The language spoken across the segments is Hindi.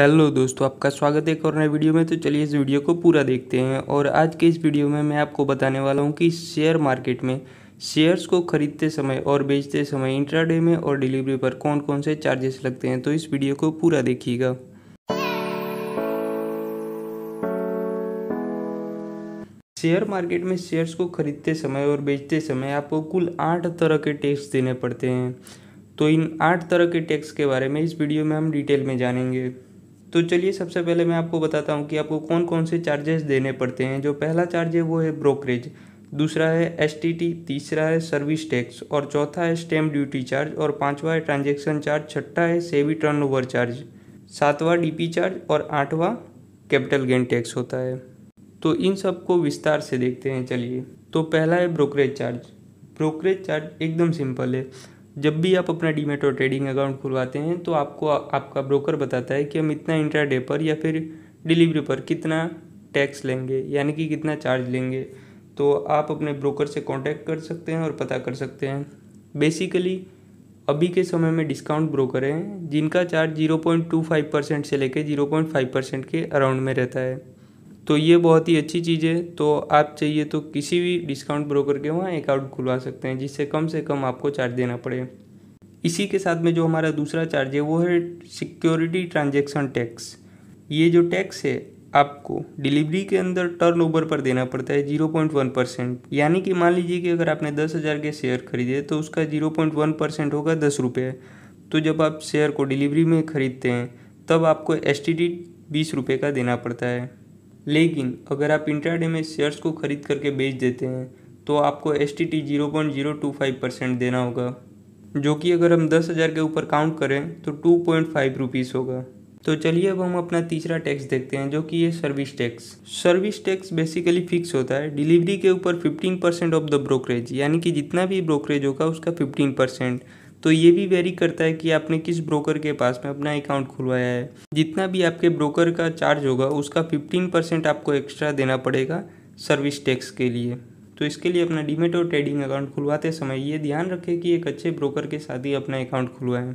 हेलो दोस्तों, आपका स्वागत है एक और नए वीडियो में। तो चलिए इस वीडियो को पूरा देखते हैं। और आज के इस वीडियो में मैं आपको बताने वाला हूं कि शेयर मार्केट में शेयर्स को खरीदते समय और बेचते समय इंट्राडे में और डिलीवरी पर कौन कौन से चार्जेस लगते हैं। तो इस वीडियो को पूरा देखिएगा। शेयर मार्केट में शेयर्स को खरीदते समय और बेचते समय आपको कुल 8 तरह के टैक्स देने पड़ते हैं। तो इन 8 तरह के टैक्स के बारे में इस वीडियो में हम डिटेल में जानेंगे। तो चलिए सबसे पहले मैं आपको बताता हूँ कि आपको कौन कौन से चार्जेस देने पड़ते हैं। जो पहला चार्ज है वो है ब्रोकरेज, दूसरा है एसटीटी, तीसरा है सर्विस टैक्स और चौथा है स्टैम्प ड्यूटी चार्ज और पांचवा है ट्रांजैक्शन चार्ज, छठा है सेबी टर्नओवर चार्ज, सातवां डीपी चार्ज और आठवां कैपिटल गेन टैक्स होता है। तो इन सब को विस्तार से देखते हैं। चलिए, तो पहला है ब्रोकरेज चार्ज। ब्रोकरेज चार्ज एकदम सिंपल है। जब भी आप अपना डीमैट और ट्रेडिंग अकाउंट खुलवाते हैं तो आपको आपका ब्रोकर बताता है कि हम इतना इंट्राडे पर या फिर डिलीवरी पर कितना टैक्स लेंगे, यानी कि कितना चार्ज लेंगे। तो आप अपने ब्रोकर से कांटेक्ट कर सकते हैं और पता कर सकते हैं। बेसिकली अभी के समय में डिस्काउंट ब्रोकर हैं जिनका चार्ज 0.25% से लेकर 0.5% के अराउंड में रहता है। तो ये बहुत ही अच्छी चीज़ है। तो आप चाहिए तो किसी भी डिस्काउंट ब्रोकर के वहाँ अकाउंट खुलवा सकते हैं जिससे कम से कम आपको चार्ज देना पड़े। इसी के साथ में जो हमारा दूसरा चार्ज है वो है सिक्योरिटी ट्रांजैक्शन टैक्स। ये जो टैक्स है आपको डिलीवरी के अंदर टर्नओवर पर देना पड़ता है 0.1%। यानी कि मान लीजिए कि अगर आपने 10,000 के शेयर खरीदे तो उसका 0.1% होगा 10 रुपये। तो जब आप शेयर को डिलीवरी में खरीदते हैं तब आपको एसटीडी 20 रुपये का देना पड़ता है। लेकिन अगर आप इंट्राडे में शेयर्स को खरीद करके बेच देते हैं तो आपको एसटीटी 0.025% देना होगा, जो कि अगर हम 10,000 के ऊपर काउंट करें तो 2.5 रुपीज़ होगा। तो चलिए अब हम अपना तीसरा टैक्स देखते हैं, जो कि है service tax. Service tax basically fix होता है डिलीवरी के ऊपर 15% ऑफ द ब्रोकरेज, यानी कि जितना भी ब्रोकरेज होगा उसका 15%। तो ये भी वेरी करता है कि आपने किस ब्रोकर के पास में अपना अकाउंट खुलवाया है। जितना भी आपके ब्रोकर का चार्ज होगा उसका 15% आपको एक्स्ट्रा देना पड़ेगा सर्विस टैक्स के लिए। तो इसके लिए अपना डीमैट और ट्रेडिंग अकाउंट खुलवाते समय ये ध्यान रखें कि एक अच्छे ब्रोकर के साथ ही अपना अकाउंट खुलवाएं।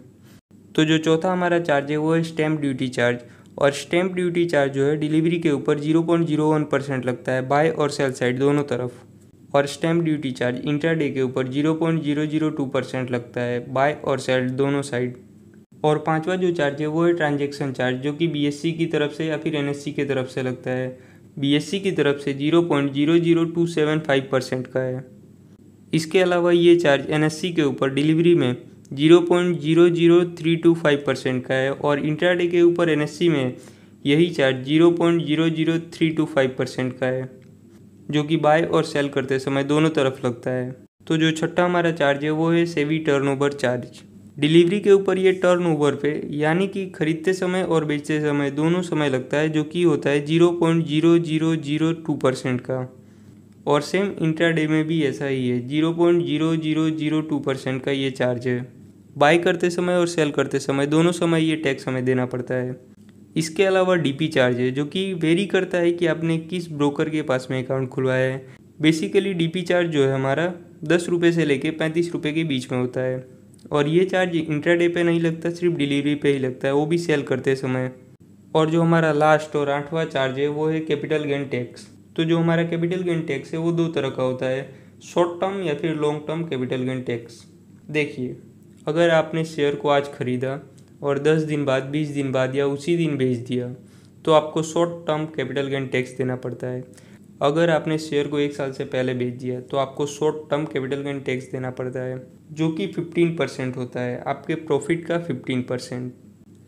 तो जो चौथा हमारा चार्ज है वो है स्टैम्प ड्यूटी चार्ज। और स्टैम्प ड्यूटी चार्ज जो है डिलीवरी के ऊपर 0.01% लगता है बाय और सेल साइड दोनों तरफ। और स्टैम्प ड्यूटी चार्ज इंट्राडे के ऊपर 0.002% लगता है बाय और सेल दोनों साइड। और पांचवा जो चार्ज है वो है ट्रांजैक्शन चार्ज, जो कि बीएससी की तरफ से या फिर एनएससी की तरफ से लगता है। बीएससी की तरफ से 0.00275% का है। इसके अलावा ये चार्ज एनएससी के ऊपर डिलीवरी में 0.00325% का है और इंट्राडे के ऊपर एनएससी में यही चार्ज 0.00325% का है, जो कि बाय और सेल करते समय दोनों तरफ लगता है। तो जो छठा हमारा चार्ज है वो है सेबी टर्नओवर चार्ज। डिलीवरी के ऊपर ये टर्नओवर पे यानी कि खरीदते समय और बेचते समय दोनों समय लगता है, जो कि होता है 0.0002% का। और सेम इंट्राडे में भी ऐसा ही है, 0.0002% का ये चार्ज है। बाय करते समय और सेल करते समय दोनों समय ये टैक्स हमें देना पड़ता है। इसके अलावा डीपी चार्ज है, जो कि वेरी करता है कि आपने किस ब्रोकर के पास में अकाउंट खुलवाया है। बेसिकली डीपी चार्ज जो है हमारा 10 रुपये से लेके 35 रुपये के बीच में होता है। और ये चार्ज इंट्राडे पे नहीं लगता, सिर्फ डिलीवरी पे ही लगता है, वो भी सेल करते समय। और जो हमारा लास्ट और आठवां चार्ज है वो है कैपिटल गेन टैक्स। तो जो हमारा कैपिटल गेन टैक्स है वो दो तरह का होता है, शॉर्ट टर्म या फिर long term capital gain tax. देखिए, अगर आपने शेयर को आज खरीदा और 10 दिन बाद, 20 दिन बाद या उसी दिन बेच दिया तो आपको short term capital gain tax देना पड़ता है। अगर आपने शेयर को 1 साल से पहले बेच दिया तो आपको short term capital gain tax देना पड़ता है, जो कि 15% होता है, आपके प्रॉफिट का 15%।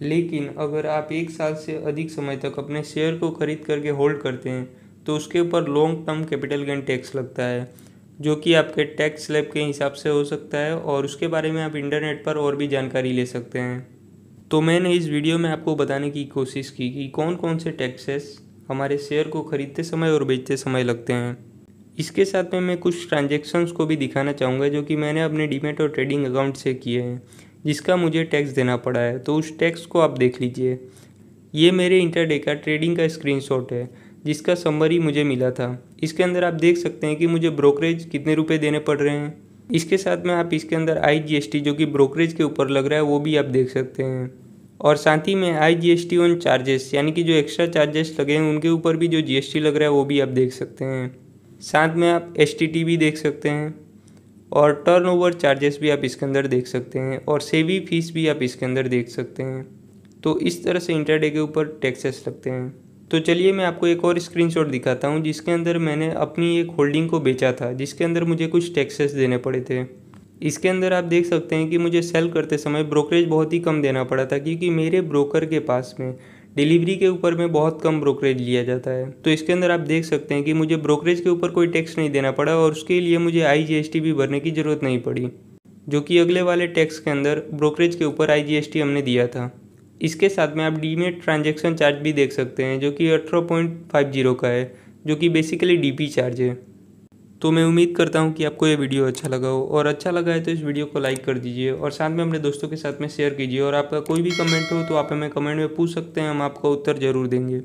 लेकिन अगर आप 1 साल से अधिक समय तक अपने शेयर को खरीद करके होल्ड करते हैं तो उसके ऊपर long term capital gain tax लगता है, जो कि आपके टैक्स स्लैब के हिसाब से हो सकता है। और उसके बारे में आप इंटरनेट पर और भी जानकारी ले सकते हैं। तो मैंने इस वीडियो में आपको बताने की कोशिश की कि कौन कौन से टैक्सेस हमारे शेयर को खरीदते समय और बेचते समय लगते हैं। इसके साथ में मैं कुछ ट्रांजैक्शंस को भी दिखाना चाहूँगा जो कि मैंने अपने डीमैट और ट्रेडिंग अकाउंट से किए हैं, जिसका मुझे टैक्स देना पड़ा है। तो उस टैक्स को आप देख लीजिए। ये मेरे इंट्राडे का ट्रेडिंग का स्क्रीनशॉट है जिसका समरी मुझे मिला था। इसके अंदर आप देख सकते हैं कि मुझे ब्रोकरेज कितने रुपए देने पड़ रहे हैं। इसके साथ में आप इसके अंदर IGST जो कि ब्रोकरेज के ऊपर लग रहा है वो भी आप देख सकते हैं। और साथ ही में IGST ऑन चार्जेस यानी कि जो एक्स्ट्रा चार्जेस लगे हैं उनके ऊपर भी जो GST लग रहा है वो भी आप देख सकते हैं। साथ में आप STT भी देख सकते हैं और टर्नओवर चार्जेस भी आप इसके अंदर देख सकते हैं और सेवी फीस भी आप इसके अंदर देख सकते हैं। तो इस तरह से इंट्राडे के ऊपर टैक्सेस लगते हैं। तो चलिए मैं आपको एक और स्क्रीनशॉट दिखाता हूँ जिसके अंदर मैंने अपनी एक होल्डिंग को बेचा था, जिसके अंदर मुझे कुछ टैक्सेस देने पड़े थे। इसके अंदर आप देख सकते हैं कि मुझे सेल करते समय ब्रोकरेज बहुत ही कम देना पड़ा था, क्योंकि मेरे ब्रोकर के पास में डिलीवरी के ऊपर में बहुत कम ब्रोकरेज लिया जाता है। तो इसके अंदर आप देख सकते हैं कि मुझे ब्रोकरेज के ऊपर कोई टैक्स नहीं देना पड़ा और उसके लिए मुझे IGST भी भरने की ज़रूरत नहीं पड़ी, जो कि अगले वाले टैक्स के अंदर ब्रोकरेज के ऊपर IGST हमने दिया था। इसके साथ में आप डीमेट ट्रांजैक्शन चार्ज भी देख सकते हैं, जो कि 18.50 का है, जो कि बेसिकली DP चार्ज है। तो मैं उम्मीद करता हूँ कि आपको ये वीडियो अच्छा लगा हो, और अच्छा लगा है तो इस वीडियो को लाइक कर दीजिए और साथ में अपने दोस्तों के साथ में शेयर कीजिए। और आपका कोई भी कमेंट हो तो आप हमें कमेंट में पूछ सकते हैं, हम आपका उत्तर ज़रूर देंगे।